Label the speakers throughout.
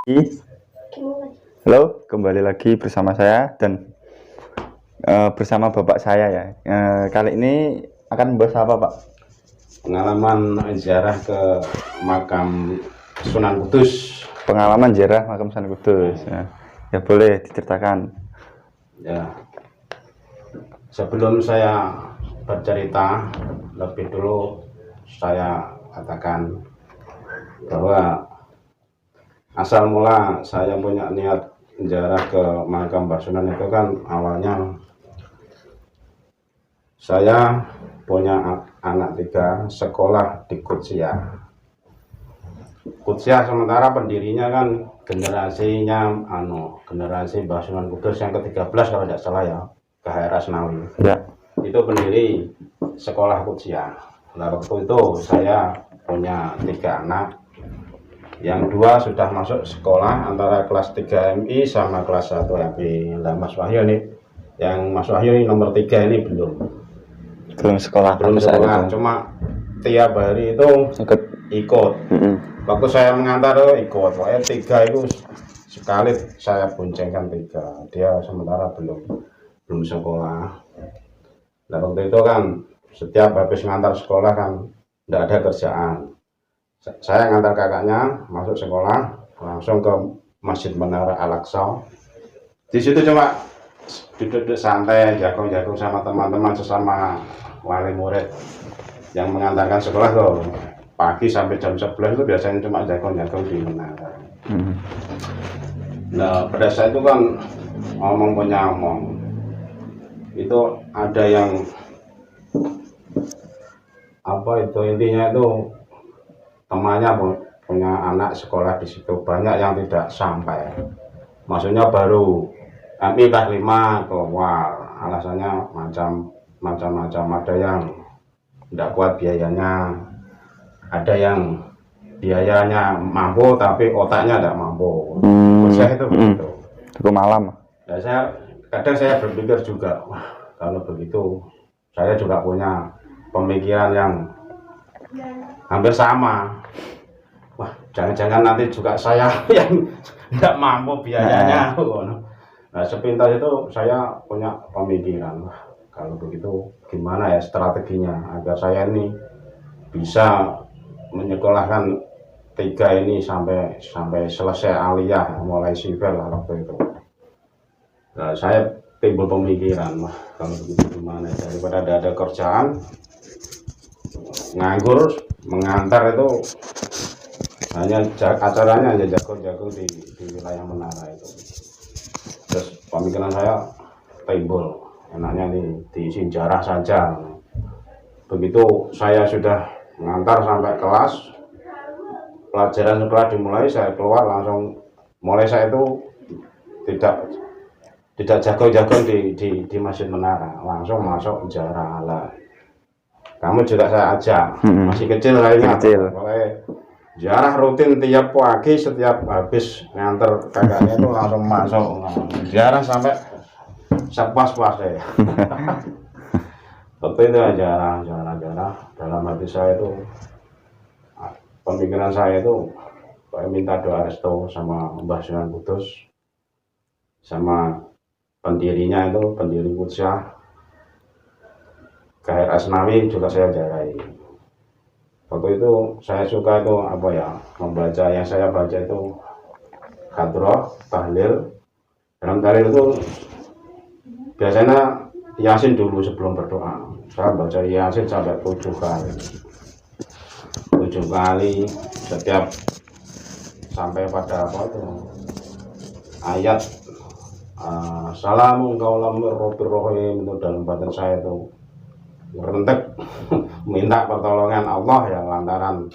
Speaker 1: Halo, kembali lagi bersama saya dan bersama bapak saya ya. Kali ini akan membahas apa, Pak?
Speaker 2: Pengalaman ziarah ke makam Sunan Kudus.
Speaker 1: Pengalaman ziarah makam Sunan Kudus. Ya, boleh diceritakan.
Speaker 2: Ya, sebelum saya bercerita, lebih dulu saya katakan bahwa asal mula saya punya niat ziarah ke makam Mbah Sunan itu kan awalnya saya punya anak 3 sekolah di Kutsia. Kutsia sementara pendirinya kan generasi Mbah Sunan Kudus yang ke-13 kalau tidak salah ya, KHR Asnawi.
Speaker 1: Ya.
Speaker 2: Itu pendiri sekolah Kutsia. Nah, waktu itu saya punya 3 anak, yang 2 sudah masuk sekolah antara kelas 3 MI sama kelas 1 MI. Nah, Mas Wahyu nih, yang Mas Wahyu ini nomor 3 ini belum sekolah, cuma tiap hari itu ikut. Waktu saya mengantar ikut, pokoknya 3 itu sekali saya boncengkan 3. Dia sementara belum sekolah. Nah, waktu itu kan setiap habis ngantar sekolah kan tidak ada kerjaan. Saya ngantar kakaknya masuk sekolah langsung ke Masjid Menara Al-Aqsa. Di situ cuma duduk santai, jagung-jagung sama teman-teman sesama wali murid yang mengantarkan sekolah tuh. Pagi sampai jam 11 itu biasanya cuma jagung-jagung di menara. Nah, pada saat itu kan omong punya omong. Itu ada yang intinya itu temannya punya anak sekolah di situ, banyak yang tidak sampai. Maksudnya baru MI kelas 5 keluar, alasannya macam-macam. Ada yang tidak kuat biayanya, ada yang biayanya mampu tapi otaknya tidak mampu. Saya itu begitu.
Speaker 1: Itu malam.
Speaker 2: Ya, kadang saya berpikir juga, wah, kalau begitu saya juga punya pemikiran yang hampir sama. Wah, jangan-jangan nanti juga saya yang tidak mampu biayanya. Nah, sepintas itu saya punya pemikiran, wah, kalau begitu gimana ya strateginya agar saya ini bisa menyekolahkan 3 ini sampai selesai aliyah, mulai sipil lah waktu itu. Nah, saya timbul pemikiran, wah, kalau begitu gimana, daripada ada kerjaan nganggur mengantar itu acaranya hanya jago-jago di wilayah menara itu. Terus pemikiran saya timbul, enaknya diisi jarah saja. Begitu saya sudah mengantar sampai kelas, pelajaran setelah dimulai, saya keluar langsung. Mulai saya itu tidak jago-jago di Masjid Menara, langsung masuk jarah lah. Kamu juga saya ajak, masih kecil kayaknya. Mulai jarah rutin tiap pagi, setiap habis nganter kakaknya itu langsung masuk jarah sampai sepuas-puasnya. Waktu itu jarah dalam hati saya itu, pemikiran saya itu saya minta doa restu sama Mbah Sunan Kudus, sama pendirinya itu, pendiri Kutsia KHR Asnawi juga saya jarahi. Waktu itu saya suka itu membaca, yang saya baca itu hadroh, tahlil. Dalam tahlil itu biasanya Yasin dulu sebelum berdoa. Saya baca Yasin sampai 7 kali. 7 kali setiap sampai pada ayat salamun qaulam mir rabbir rahim, itu dalam batin saya itu merentek minta pertolongan Allah ya, lantaran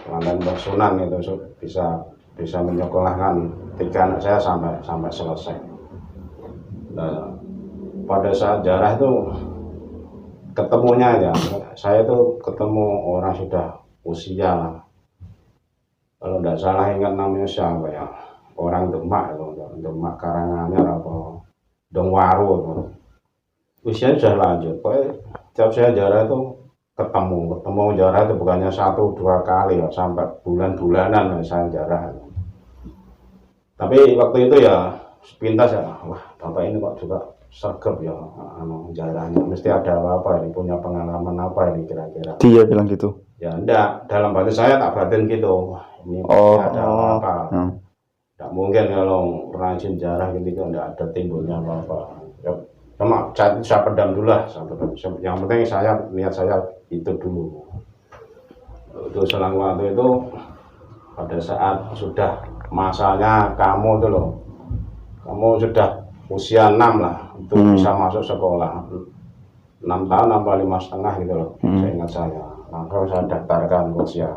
Speaker 2: Mbah Sunan itu bisa menyekolahkan 3 anak saya sampai selesai. Nah, pada saat jarah itu ketemunya ya, saya itu ketemu orang sudah usia lah. Kalau tidak salah ingat namanya siapa ya, orang Demak itu, Demak Karanganyar apa Dongwaru, usianya sudah lanjut. Pokoknya tiap saya jarah itu ketemu jarah itu bukannya 1-2 kali ya, sampai bulan-bulanan saya jarah. Tapi waktu itu ya sepintas ya, wah bapak ini kok juga sergap ya, jalannya mesti ada apa ini, punya pengalaman apa ini kira-kira.
Speaker 1: Dia bilang gitu.
Speaker 2: Ya enggak, dalam batin saya tak batin gitu, wah ini
Speaker 1: Oh,
Speaker 2: ada apa-apa.
Speaker 1: hmm.
Speaker 2: Enggak mungkin kalau rajin jarah gitu enggak ada timbulnya apa-apa. Ya, cuma saya pedam dulu lah, yang penting niat saya itu dulu. Itu selang waktu itu pada saat sudah masanya kamu itu loh, kamu sudah usia 6 lah itu bisa masuk sekolah, 6 tahun apa 5,5 gitu loh, saya ingat saya. Langsung saya daftarkan usia.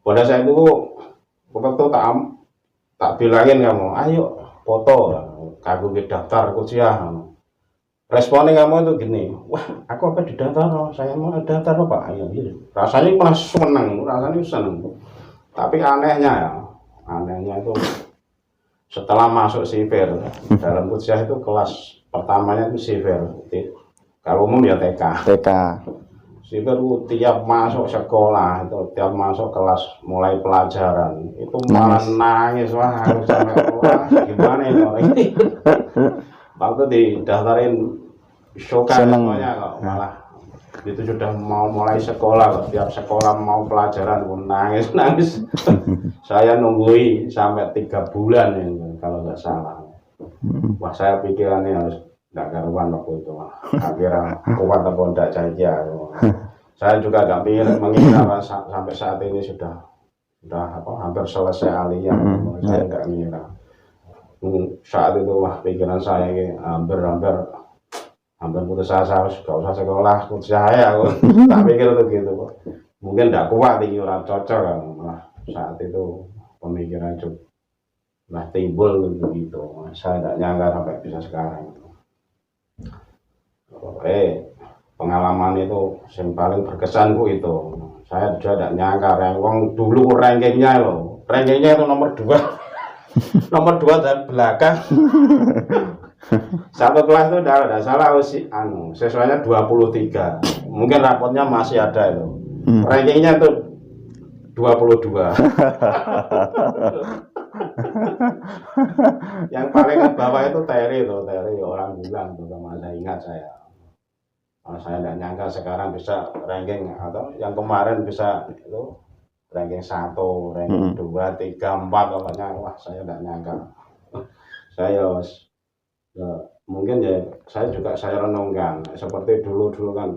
Speaker 2: Pada saat itu waktu tak bilangin kamu, ayo foto, aku daftar usia. Responnya kamu itu gini, wah aku apa didaftar, saya mau daftar Pak. Ayo, rasanya malah seneng, rasanya seneng. Tapi anehnya itu setelah masuk sivil, dalam kuliah itu kelas pertamanya itu sivil, kalau umum ya TK. Sivil itu tiap masuk sekolah, itu tiap masuk kelas mulai pelajaran, itu malah nangis, wah harus sampai wah gimana ini. Waktu didaftarin syukur semuanya kok, malah itu sudah mau mulai sekolah kok, tiap sekolah mau pelajaran pun nangis. Saya nunggui sampai 3 bulan ya, kalau nggak salah. Wah saya pikirannya harus nggak karuan waktu itu, akhirnya kuat atau enggak saja. Saya juga nggak mengira sampai saat ini sudah hampir selesai aliyah. Saya nggak mengira. Saat itu wah pikiran saya ini hampir putus asa, gak usah sekolah, saya tak pikir itu gitu kok. Mungkin tidak kuat, orang cocok kan. Malah saat itu pemikiran juga timbul gitu. Saya tidak nyangka sampai bisa sekarang. Pengalaman itu yang paling berkesan bu itu. Saya juga tidak nyangka, dulu rankingnya itu nomor 2. Nomor 2 dari belakang. Satu kelas itu tidak salah sesuainya 23. Mungkin rapotnya masih ada itu. Rankingnya itu 22. Yang paling ke bawah itu Terry orang bilang tuh sama saya, ingat saya. Saya tidak nyangka sekarang bisa ranking, atau yang kemarin bisa itu ranking 1, ranking 2, 3, 4 pokoknya. Wah saya tidak nyangka. Saya mungkin ya saya renungkan seperti dulu kan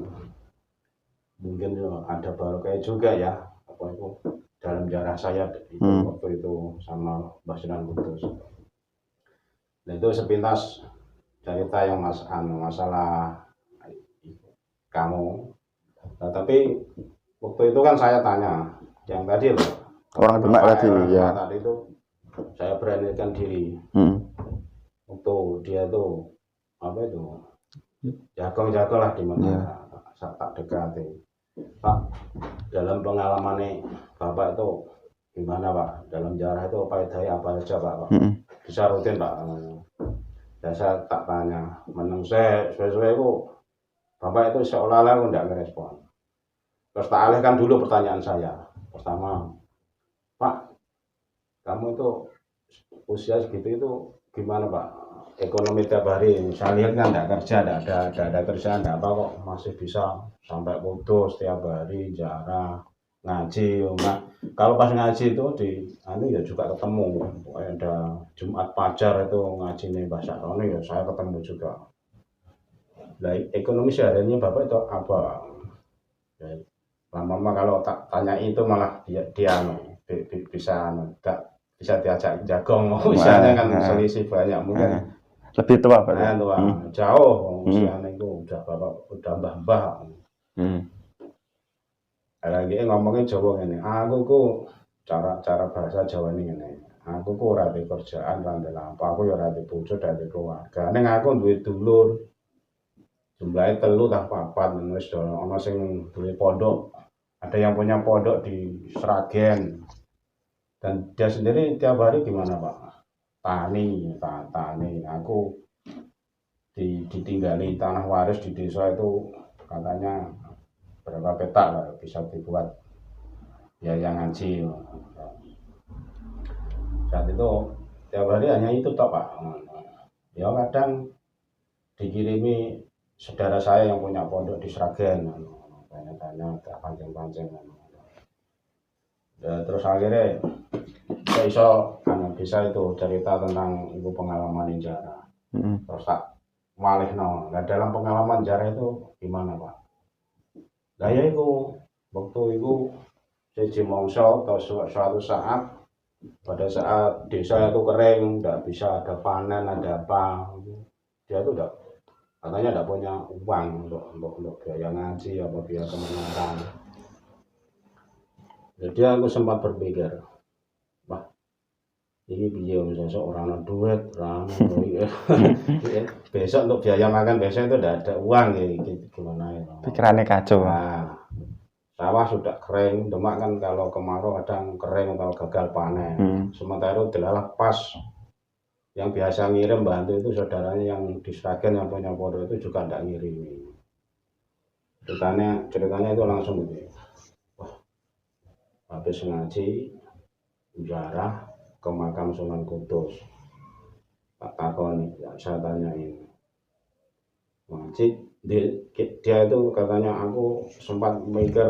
Speaker 2: mungkin ada barokah juga ya apa itu dalam jarah saya itu waktu itu sama Mbah Sunan Kudus. Nah itu sepintas cerita yang masalah kamu. Nah, tapi waktu itu kan saya tanya yang tadi loh,
Speaker 1: orang Demak tadi ya.
Speaker 2: Tadi itu saya beranikan diri. Waktu dia tuh apa itu jago lah di mana tak dekati. Pak, dalam pengalaman nih Bapak itu gimana Pak? Dalam jarah itu faedahnya apa aja Pak? Bisa rutin Pak? Saya tak tanya, menurut saya sesuai itu Bapak itu seolah-olah tidak merespon. Terus tak alihkan dulu pertanyaan saya. Pertama, Pak, kamu itu usia segitu itu gimana Pak? Ekonomi tiap hari, saya lihat kan tidak kerja, tidak ada kerjaan, tidak apa kok masih bisa sampai putus tiap hari, jarang ngaji. Nah, kalau pas ngaji itu ya juga ketemu, ada Jumat Fajar itu ngaji nih bahasa Roni ya saya ketemu juga. Nah, ekonomi sehariannya Bapak itu apa? Ya, lama-lama kalau tak tanya itu malah dia bisa diajak jagong, usianya kan selisih banyak mungkin.
Speaker 1: Lebih tua Pak.
Speaker 2: Tua, jauh usianya itu udah mbah-mbah. Lagi ngomongin Jawa ini, aku cara bahasa Jawa ini aku ora di kerjaan lan apa, aku ya ora di bojo, ora di keluarga. Ning aku duwe dulur jumlahnya 3 tak 4 wis ana sing duwe pondok. Ada yang punya pondok di Sragen. Dan dia sendiri tiap hari gimana Pak? Tani. Aku ditinggali tanah waris di desa itu katanya berapa petak lah bisa dibuat ya yang ngaji. saat itu tiap hari hanya itu toh Pak. Ya kadang dikirimi saudara saya yang punya pondok di Sragen, tanya-tanya tak pancing-pancing. Ya, terus akhirnya saya bisa itu cerita tentang itu pengalaman Injara. Terus tak malih no. Nah, dalam pengalaman Injara itu gimana Pak? Nah ya itu waktu itu saya mongso atau suatu saat pada saat desa itu kering, tidak bisa ada panen, ada apa, dia tuh udah katanya tidak punya uang untuk biaya ngaji apa biaya kemenangan. Jadi aku sempat berpikir, wah ini biaya misalnya orang ada duit, orang besok untuk biaya makan besok itu tidak ada uang gitu, gimana ya?
Speaker 1: Pikirannya kacau.
Speaker 2: Nah, sawah sudah kering, Demak kan kalau kemarau kadang kering atau gagal panen. Sementara itu dilalah pas yang biasa ngirim bantu itu saudaranya yang di Sragen yang punya pondok itu juga tidak ngirim. Ceritanya itu langsung gitu. Wah, habis ngaji ziarah ke makam Sunan Kudus. Tak takoni, saya tanyain. Ngaji dia itu katanya aku sempat mikir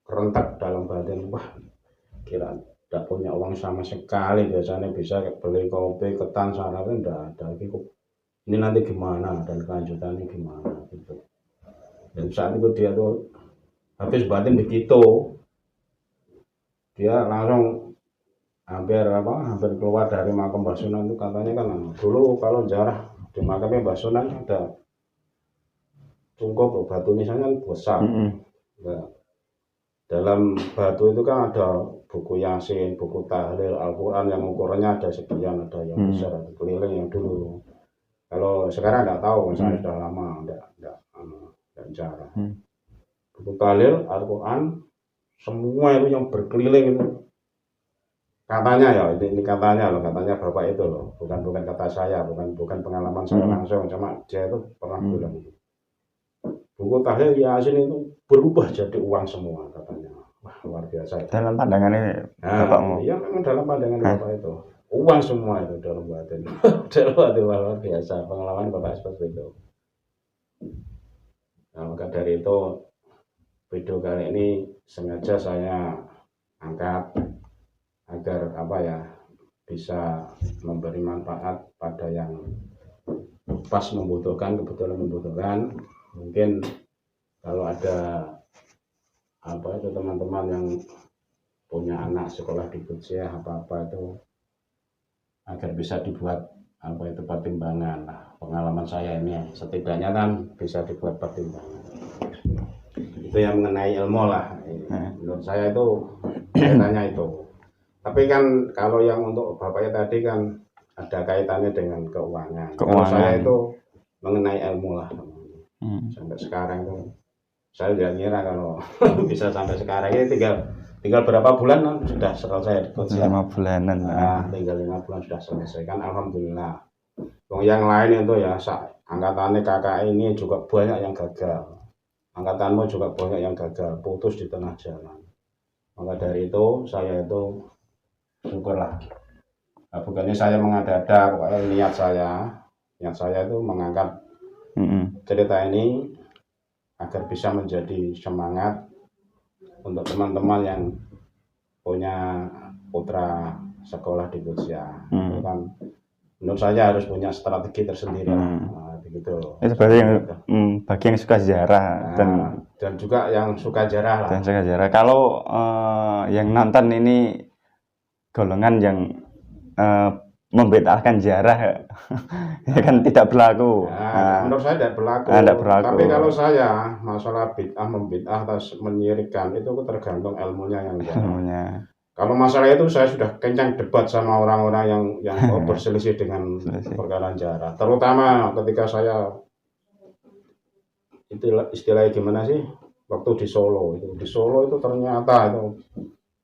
Speaker 2: kerentak dalam batin, wah kira tidak punya uang sama sekali, biasanya bisa beli kopi, ketan, sarapan, tidak ada. Ini nanti gimana dan kelanjutannya gimana gitu. Dan saat itu dia tuh habis batin begitu, dia langsung hampir keluar dari makam Mbah Sunan itu katanya kan dulu kalau jarah di makamnya Mbah Sunan ada tungkok batu nisannya besar. Nah, dalam batu itu kan ada buku Yasin, buku tahlil, Al-Quran yang ukurannya ada sekian, ada yang besar, ada keliling yang dulu. Kalau sekarang tidak tahu, saya sudah lama tidak jarang. Buku tahlil, Al-Quran, semua itu yang berkeliling itu. Katanya ya, ini katanya loh, katanya bapak itu loh, bukan kata saya, bukan pengalaman saya langsung, cuma dia itu pernah bilang. Buku tahlil Yasin itu berubah jadi uang semua katanya. Wah, luar biasa.
Speaker 1: Dalam pandangannya bapakmu?
Speaker 2: Iya memang dalam pandangan bapak itu. Uang semua itu dalam batin. Luar biasa pengalaman bapak seperti itu. Nah, maka dari itu video kali ini sengaja saya angkat agar bisa memberi manfaat pada yang pas kebetulan membutuhkan. Mungkin kalau ada teman-teman yang punya anak sekolah di Kudus apa itu agar bisa dibuat pertimbangan. Nah, pengalaman saya ini setidaknya kan bisa dibuat pertimbangan. Itu yang mengenai ilmu lah. Menurut saya itu kaitannya itu. Tapi kan kalau yang untuk bapaknya tadi kan ada kaitannya dengan keuangan. Kalau saya itu mengenai ilmu lah. Sampai sekarang tuh saya tidak ngira kalau bisa sampai sekarang ini tinggal berapa bulan kan sudah selesai
Speaker 1: 5 bulanan.
Speaker 2: Nah, tinggal 5 bulan sudah selesai kan, alhamdulillah. Yang lain itu ya angkatannya kakak ini juga banyak yang gagal, angkatanmu juga banyak yang gagal, putus di tengah jalan. Maka dari itu saya itu syukurlah. Nah, bukannya saya mengada-ada, pokoknya niat saya itu mengangkat cerita ini agar bisa menjadi semangat untuk teman-teman yang punya putra sekolah di Kudus. Kan menurut saya harus punya strategi tersendiri. Begitu.
Speaker 1: Itu bagi yang suka sejarah
Speaker 2: dan juga yang suka sejarah lah.
Speaker 1: Dan suka sejarah. Kalau yang nonton ini golongan yang membid'ahkan sejarah ya kan tidak berlaku.
Speaker 2: Menurut saya tidak berlaku. Tapi kalau saya masalah bid'ah, membid'ah atau menyirikkan itu tergantung ilmunya yang Kalau masalah itu saya sudah kencang debat sama orang-orang yang berselisih dengan perkara sejarah. Terutama ketika saya istilahnya gimana sih? Waktu di Solo itu ternyata itu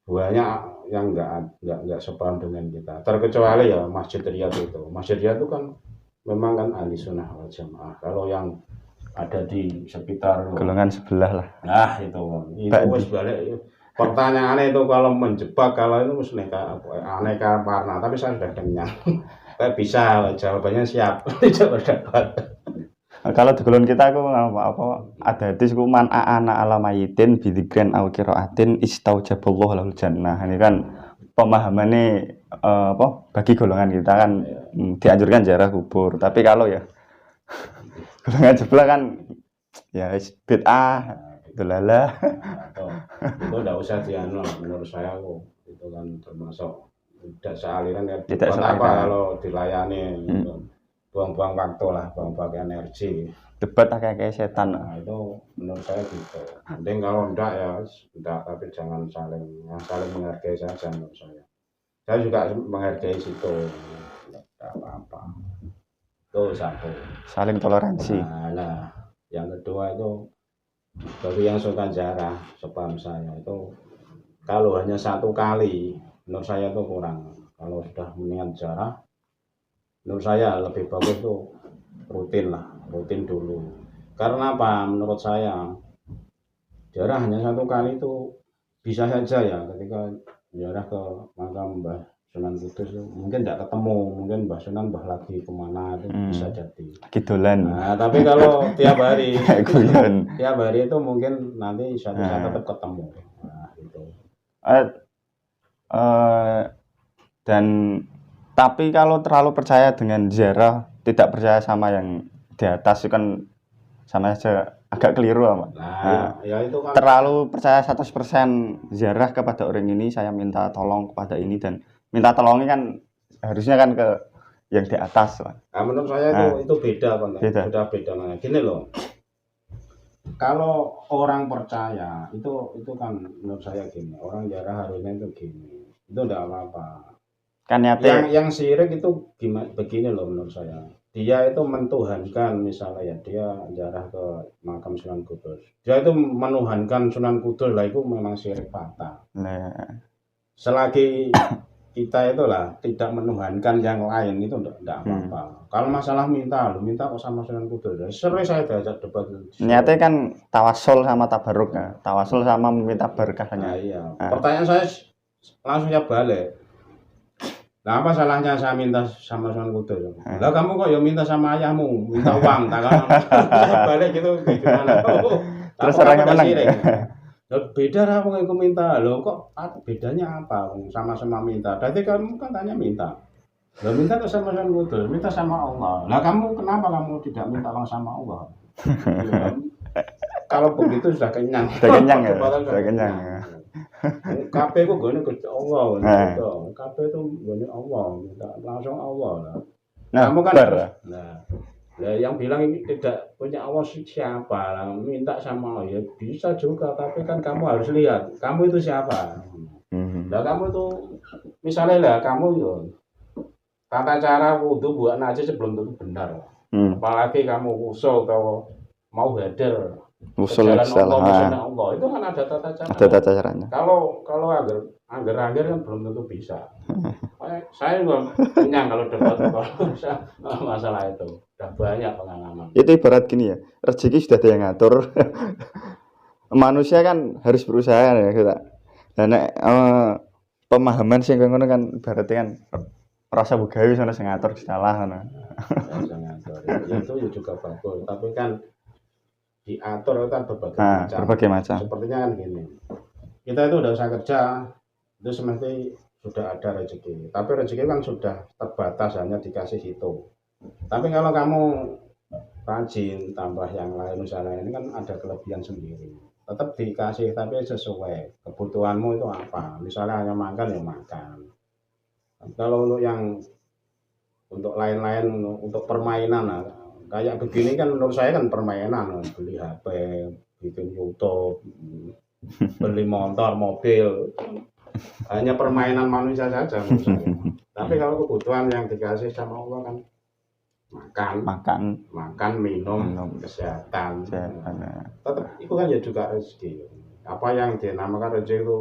Speaker 2: banyak yang nggak sepaham dengan kita, terkecuali ya Masjid Riyad itu. Masjid Riyad itu kan memang kan ahli sunnah wal jamaah. Kalau yang ada di sekitar
Speaker 1: golongan sebelah lah.
Speaker 2: Nah itu balik Pertanyaannya itu kalau menjebak, kalau itu mesti aneka warna, tapi saya sudah kenyang. Saya bisa, jawabannya siap. Dijawab dapat.
Speaker 1: Kalau di kulon kita aku apa ada hadis ku man aana ala mayitin bidzikrin aw qiraatin istaujaballahu lahul jannah. Ini kan pemahamannya apa bagi golongan kita kan dianjurkan ziarah kubur. Tapi kalau ya golongan sebelah kan ya bid'ah dolalah.
Speaker 2: Itu udah usah dianu menurut saya kok. Itu kan termasuk tidak sealiran ya.
Speaker 1: Tidak
Speaker 2: Buat
Speaker 1: sealiran.
Speaker 2: apa kalau dilayani buang-buang waktu lah, buang-buang energi.
Speaker 1: Debat kayak setan.
Speaker 2: Nah, itu menurut saya gitu. Mending kalau enggak ya enggak, tapi jangan saling menghargai saja menurut saya. Saya juga menghargai situ. Enggak apa-apa. Itu satu.
Speaker 1: Saling toleransi.
Speaker 2: Nah, yang kedua itu bagi yang suka ziarah, sepaham saya itu kalau hanya satu kali, menurut saya itu kurang. Kalau sudah mendingan ziarah, menurut saya lebih bagus tuh rutin dulu. Karena apa? Menurut saya ziarah hanya satu kali itu bisa saja ya ketika ziarah ke makam Mbah Sunan Kudus itu mungkin tidak ketemu, mungkin Mbah Sunan lagi kemana itu bisa jadi.
Speaker 1: Kidolan.
Speaker 2: Nah, tapi kalau tiap hari,
Speaker 1: guyon.
Speaker 2: tiap hari itu mungkin nanti suatu saat tetap ketemu. Nah, itu.
Speaker 1: Dan tapi kalau terlalu percaya dengan ziarah, tidak percaya sama yang di atas itu kan sama saja agak keliru apa?
Speaker 2: Nah, ya itu kan
Speaker 1: terlalu percaya 100% ziarah kepada orang ini, saya minta tolong kepada ini dan minta tolongnya kan harusnya kan ke yang di atas.
Speaker 2: Nah, menurut saya itu beda kan. Sudah beda namanya. Gini loh. Kalau orang percaya itu kan menurut saya gini, orang ziarah harusnya itu gini. Itu enggak apa-apa.
Speaker 1: Kan
Speaker 2: yang syirik itu gimana begini loh menurut saya, dia itu mentuhankan misalnya ya dia ziarah ke makam Sunan Kudus, dia itu menuhankan Sunan Kudus lah, itu memang syirik fatal. Selagi kita itulah tidak menuhankan yang lain itu enggak apa-apa. Kalau masalah minta kok sama Sunan Kudus, sering saya diajak debat.
Speaker 1: Niatnya kan tawasul sama tabaruk ya, tawasul sama meminta berkahnya.
Speaker 2: Nah, iya. Pertanyaan saya langsungnya balik. Nah, apa salahnya saya minta sama Sunan Kudus? Lah kamu kok ya minta sama ayahmu, minta uang, tangan balik gitu gimana?
Speaker 1: Terus orangnya menang.
Speaker 2: Beda lah wong iku minta. Loh kok bedanya apa? Sama-sama minta. Berarti kamu kan tanya minta. Lah minta ke sama Sunan Kudus, minta sama Allah. Lah kamu kenapa kamu tidak minta langsung sama Allah? Kalau begitu sudah kenyang.
Speaker 1: Sudah kenyang ya. Sudah kenyang.
Speaker 2: Kabeh ku gone Gusti Allah gitu. Kabeh itu gone Allah, minta langsung Allah lah.
Speaker 1: Nah,
Speaker 2: kamu kan nah yang bilang ini tidak punya Allah siapa lah, minta sama Allah ya bisa juga, tapi kan kamu harus lihat kamu itu siapa. Nah kamu itu misalnya lah kamu yo tata cara wudu buat najis sebelum itu benar. Apalagi kamu usul atau mau hadir
Speaker 1: usul
Speaker 2: Allah itu kan ada tata cara.
Speaker 1: Ada tata caranya.
Speaker 2: Kalau angger kan belum tentu bisa. Saya juga kenyang kalau debat masalah itu. Sudah banyak pengalaman.
Speaker 1: Itu ibarat gini ya, rezeki sudah ada yang ngatur. Manusia kan harus berusaha ya kita. Dan pemahaman sih ngono kan berarti kan rasa bugawi sana sing ngatur salah ngono.
Speaker 2: Itu juga bagus, tapi kan diatur kan
Speaker 1: berbagai macam.
Speaker 2: Sepertinya kan gini, kita itu udah usah kerja, itu semesti sudah ada rezeki. Tapi rezeki kan sudah terbatas, hanya dikasih itu. Tapi kalau kamu rajin, tambah yang lain misalnya, ini kan ada kelebihan sendiri. Tetap dikasih, tapi sesuai kebutuhanmu itu apa. Misalnya hanya makan ya makan. Kalau untuk yang untuk lain-lain, untuk permainan, kayak begini kan menurut saya kan permainan, beli HP, bikin YouTube, beli motor, mobil, hanya permainan manusia saja menurut saya. Tapi kalau kebutuhan yang dikasih sama Allah kan makan, minum, kesehatan. Tetap itu kan ya juga rezeki. Apa yang dinamakan rezeki itu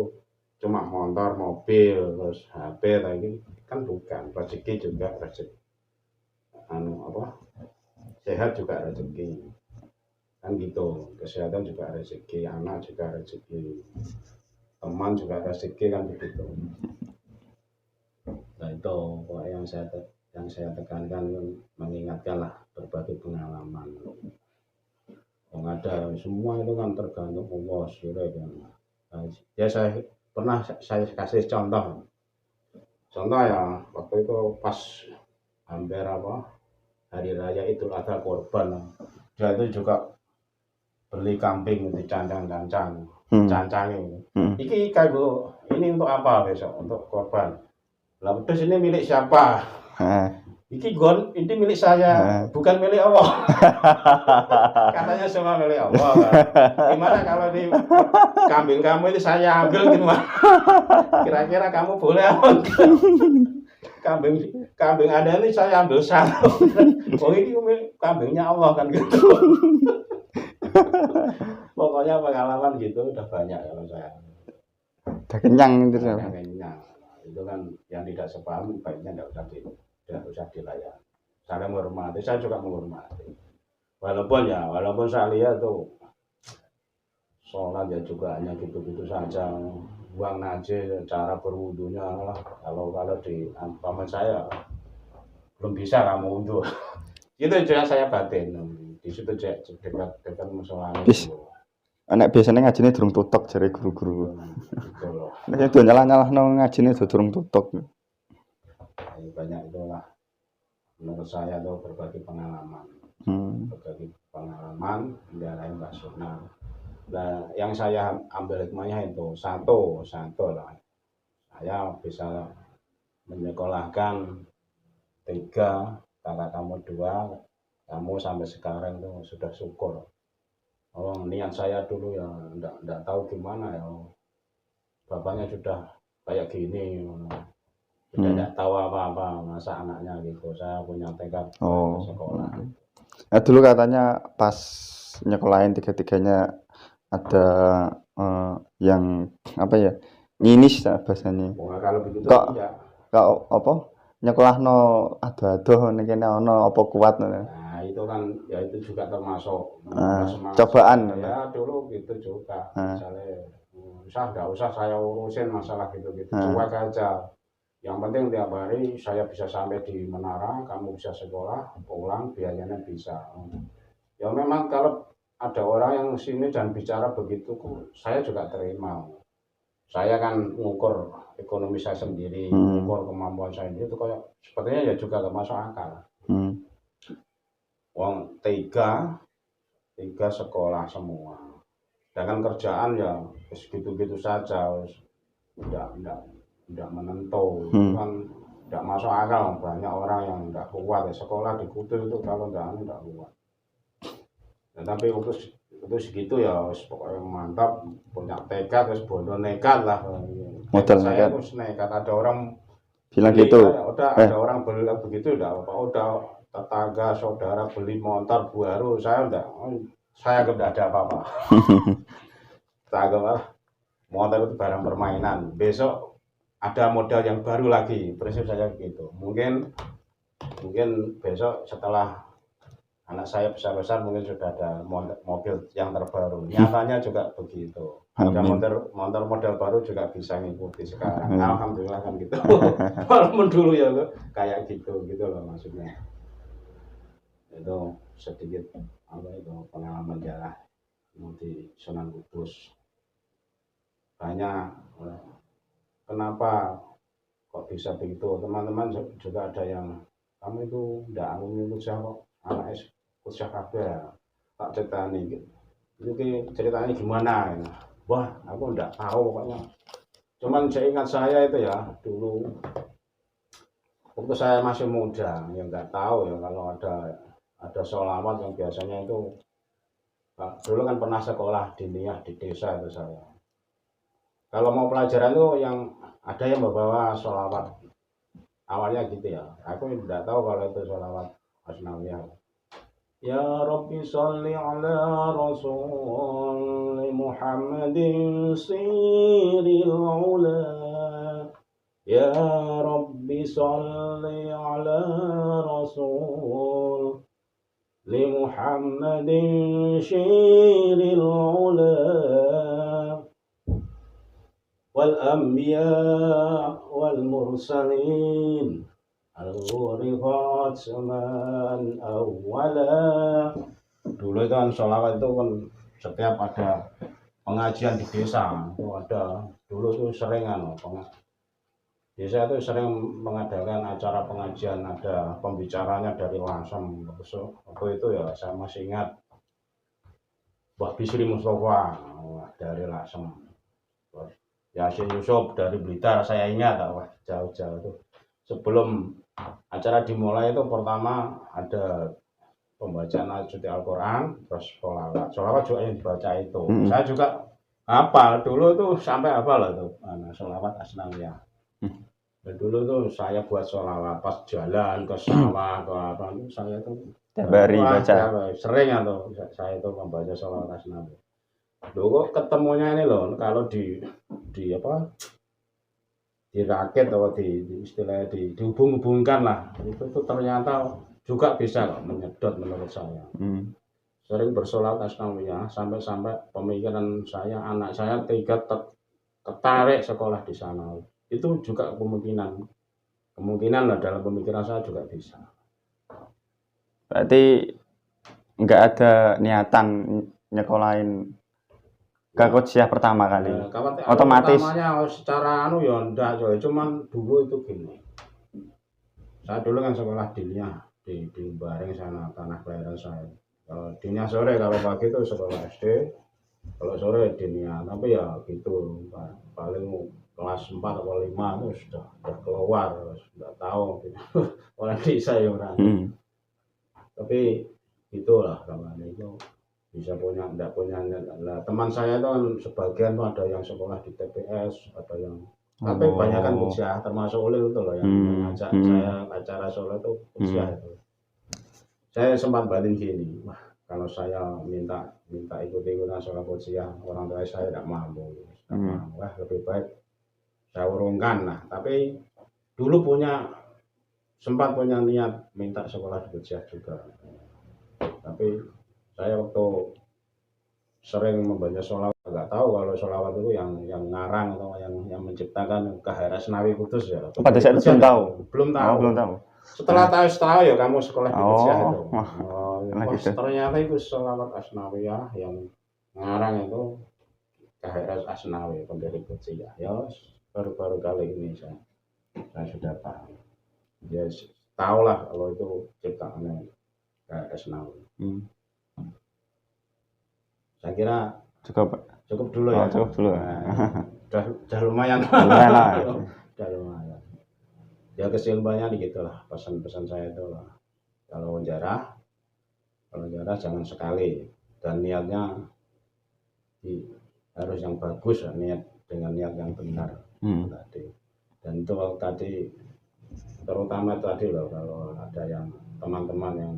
Speaker 2: cuma motor, mobil, terus HP lagi kan bukan. Rezeki juga rezeki. Sehat juga rezeki kan gitu, kesehatan juga rezeki, anak juga rezeki. teman juga rezeki kan begitu. Nah itu yang saya tekankan, mengingatkan lah berbagai pengalaman. Yang ada semua itu kan tergantung Allah sendiri kan. Ya saya pernah saya kasih contoh ya, waktu itu pas hampir hari raya Idul Adha Kurban, dia itu juga beli kambing dicancang-cancang, cancangin. Iki kanggo ini untuk apa besok? Untuk korban. Lah terus ini milik siapa? Iki ini milik saya, bukan milik Allah. Katanya semua milik Allah. Kan? Gimana kalau di kambing kamu itu saya ambil gimana? Kira-kira kamu boleh apa? Kambing Anda ini saya ambil satu. Oh ini kambingnya Allah kan gitu. Pokoknya pengalaman gitu udah banyak kalau saya.
Speaker 1: Udah kenyang gitu.
Speaker 2: Udah kenyang. Itu kan yang tidak sepaham baiknya tidak usah dilayan. Saling menghormati, saya juga menghormati. Walaupun saya lihat tuh sholat ya juga hanya gitu-gitu saja. Buang najis, cara berwudunya lah. Kalau di paman saya belum bisa kamu wudhu. Itu yang saya batin. Di situ dekat musola itu.
Speaker 1: Anak biasanya ngajine durung tutok jare guru-guru. Gitu loh. Nek nyalah-nyalahno ngajine durung tutok.
Speaker 2: Banyak itulah. Menurut saya tuh berbagi pengalaman. Berbagi pengalaman mendarai Mbak Sunnah. Nah, yang saya ambil hikmahnya itu satu lah. Saya bisa menyekolahkan 3, kakak kamu 2, kamu sampai sekarang itu sudah syukur. Oh, niat saya dulu ya enggak tahu gimana ya. Bapaknya sudah kayak gini. Sudah enggak tahu apa-apa masa anaknya gitu. Saya punya tekad sekolah.
Speaker 1: Nah, dulu katanya pas nyekolahin 3-3-nya ada yang apa ya? Nyinis bahasanya.
Speaker 2: Kalau begitu
Speaker 1: kok apa? Nyekolahno ado-ado ning kene ana apa kuat ngono.
Speaker 2: Nah, itu kan ya itu juga termasuk
Speaker 1: cobaan.
Speaker 2: Ya dulu gitu juga. Misalnya enggak usah saya urusin masalah gitu-gitu. Cuek aja. Yang penting tiap hari saya bisa sampai di menara, kamu bisa sekolah, pulang, biayanya bisa. Ya memang kalau ada orang yang sini dan bicara begitu, saya juga terima. Saya kan mengukur ekonomi saya sendiri, mengukur kemampuan saya sendiri, itu kayak sepertinya ya juga gak masuk akal. Wong 3 sekolah semua. Dengan kerjaan ya gitu-gitu saja, tidak menentu, kan tidak masuk akal. Banyak orang yang tidak kuat ya, sekolah di Kudus itu kalau tidak kuat. Nah, tapi itu segitu ya, pokoknya mantap, punya tekad, terus bodoh nekat lah.
Speaker 1: Modal
Speaker 2: saya harus nekat. Ada orang
Speaker 1: bilang gitu.
Speaker 2: Ada orang bilang begitu, udah tetangga saudara beli motor baru, saya tidak ada apa-apa. Tetangga motor itu barang permainan. Besok ada modal yang baru lagi, prinsip saya begitu. Mungkin besok setelah anak saya besar-besar mungkin sudah ada mobil yang terbaru. Nyatanya juga begitu. Ada model baru juga bisa ngikuti sekarang. Alhamdulillah kan gitu. Walaupun dulu ya kayak gitu loh maksudnya. Itu sedikit pengalaman jalan di Sunan Kudus. Banyak. Kenapa kok bisa begitu? Teman-teman juga ada yang kamu itu tidak alumni kuliah kok, anak kuliah kabeh tak ceritani gitu. Itu ceritanya gimana? Ya. Wah, aku tidak tahu pokoknya. Cuman saya ingat saya itu ya dulu waktu saya masih muda, yang nggak tahu ya kalau ada sholawat yang biasanya itu dulu kan pernah sekolah diniyah di desa itu saya. Kalau mau pelajaran itu yang ada yang membawa sholawat awalnya gitu ya. Aku tidak tahu kalau itu sholawat asnawiyah. Ya Rabbi sholli ala Rasul Muhammadin siril ula. Ya Rabbi sholli ala Rasul Muhammadin siril ula. wal anbiya wal mursalin al-ghurifat zaman awwala. Dulu itu kan sholawat itu kan setiap ada pengajian di desa itu ada, dulu tuh sering desa itu sering mengadakan acara pengajian, ada pembicaranya dari Lasem. Waktu itu ya saya masih ingat Mbah Bisri Mustafa dari Lasem, Yasin Yusuf dari Blitar, saya ingat. Wah, jauh-jauh itu. Sebelum acara dimulai itu pertama ada pembacaan ayat suci Al-Quran, terus sholawat juga yang dibaca itu. Saya juga hafal, dulu tuh sampai hafal itu sholawat asnawiyah. Dan dulu tuh saya buat sholawat pas jalan ke sawah ke apa itu saya tuh
Speaker 1: baca.
Speaker 2: Sering atau saya itu membaca sholawat asnawiyah. Dulu ketemunya ini loh, kalau di apa, dirakit atau di istilahnya dihubung-hubungkan lah, itu tuh ternyata juga bisa kok menyedot menurut saya. Sering bersolawat asnawiyah sampai pemikiran saya, anak saya 3 tertarik sekolah di sana. Itu juga kemungkinan lah, dalam pemikiran saya juga bisa.
Speaker 1: Berarti nggak ada niatan nyekolahin ke Qodsiyah pertama kali. Otomatis.
Speaker 2: Pertamanya secara ya enggak, cuman dulu itu gini. Saya dulu kan sekolah diniyah di Bareng sana, tanah kelahiran saya. Kalau diniyah sore, kalau pagi itu sekolah SD, kalau sore diniyah. Tapi ya gitu, paling kelas 4 atau 5 itu sudah keluar, sudah tahu gitu. Orang desa ya orang. Tapi itulah kawan itu bisa punya, enggak punya. Nah, teman saya itu kan sebagian tuh ada yang sekolah di TPS, ada yang tapi banyak kan Qodsiyah, termasuk Ulil itu loh yang ngajak saya acara Solo itu Qodsiyah itu. Saya sempat batin gini, wah kalau saya minta ikut-ikutan sholat Qodsiyah, orang tua saya tidak mampu. Wah lebih baik saya urungkan lah. Tapi dulu sempat punya niat minta sekolah di Qodsiyah juga. Tapi saya waktu sering membaca sholawat, nggak tahu kalau sholawat itu yang ngarang atau yang menciptakan KHR Asnawi Kudus ya.
Speaker 1: Pada saat itu
Speaker 2: belum tahu.
Speaker 1: Belum tahu.
Speaker 2: Setelah tahu ya kamu sekolah di Qodsiyah itu.
Speaker 1: Gitu.
Speaker 2: Ternyata itu sholawat Asnawiyah yang ngarang itu KHR Asnawi, pendiri Qodsiyah. Ya baru-baru kali ini saya sudah tahu. Ya tahulah kalau itu ciptaannya KHR Asnawi. Saya kira cukup dulu ya.
Speaker 1: Cukup dulu.
Speaker 2: Udah lumayan. Udah lumayan. Ya kesimpulannya digitulah pesan-pesan saya itu lah. Kalau jarah jangan sekali, dan niatnya harus yang bagus, niat dengan niat yang benar tadi. Dan itu tadi terutama tadi loh, kalau ada yang teman-teman yang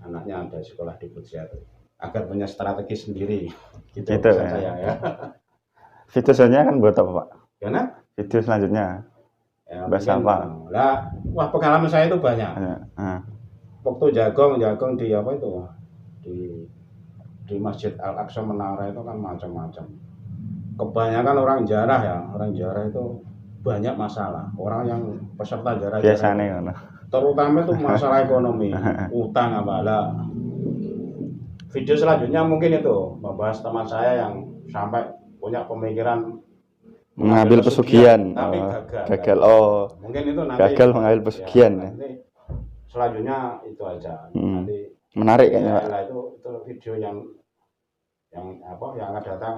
Speaker 2: anaknya ada sekolah di Qodsiyah agar punya strategi sendiri gitu ya. Saya ya.
Speaker 1: Video selanjutnya kan buat apa Pak?
Speaker 2: Karena
Speaker 1: video selanjutnya
Speaker 2: ya,
Speaker 1: bahasa apa?
Speaker 2: Lah, wah pengalaman saya itu banyak. Waktu jagong di apa itu, di Masjid Al-Aqsa Menara itu kan macam-macam. Kebanyakan orang jarah itu banyak masalah. Orang yang peserta jarah
Speaker 1: biasanya
Speaker 2: terutama itu masalah ekonomi, utang apalah. Video selanjutnya mungkin itu membahas teman saya yang sampai punya pemikiran
Speaker 1: mengambil pesugihan,
Speaker 2: tapi
Speaker 1: gagal.
Speaker 2: Mungkin itu nanti
Speaker 1: gagal mengambil pesugihan.
Speaker 2: Ya, nanti selanjutnya itu aja. Nanti
Speaker 1: menarik kayaknya Pak.
Speaker 2: Itu video yang apa yang akan datang.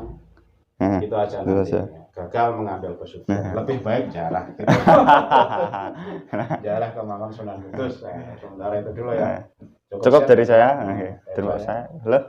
Speaker 2: Itu aja nanti. Gagal mengambil pesugihan. Lebih baik jarah. Gitu. Jarah ke Makam Sunan Kudus. Sementara itu dulu ya.
Speaker 1: Cukup dari saya. Terima kasih. Halo.